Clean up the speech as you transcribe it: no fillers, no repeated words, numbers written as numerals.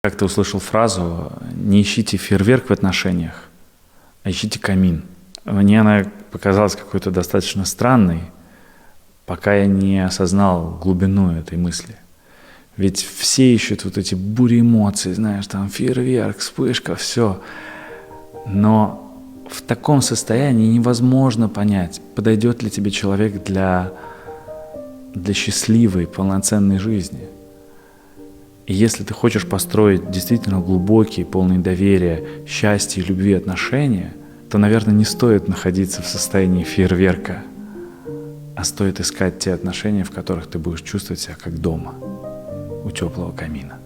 Как-то услышал фразу «не ищите фейерверк в отношениях, а ищите камин». Мне она показалась какой-то достаточно странной, пока я не осознал глубину этой мысли. Ведь все ищут вот эти бури эмоций, знаешь, там фейерверк, вспышка, все. Но в таком состоянии невозможно понять, подойдет ли тебе человек для счастливой, полноценной жизни. И если ты хочешь построить действительно глубокие, полные доверия, счастья и любви отношения, то, наверное, не стоит находиться в состоянии фейерверка, а стоит искать те отношения, в которых ты будешь чувствовать себя как дома, у теплого камина.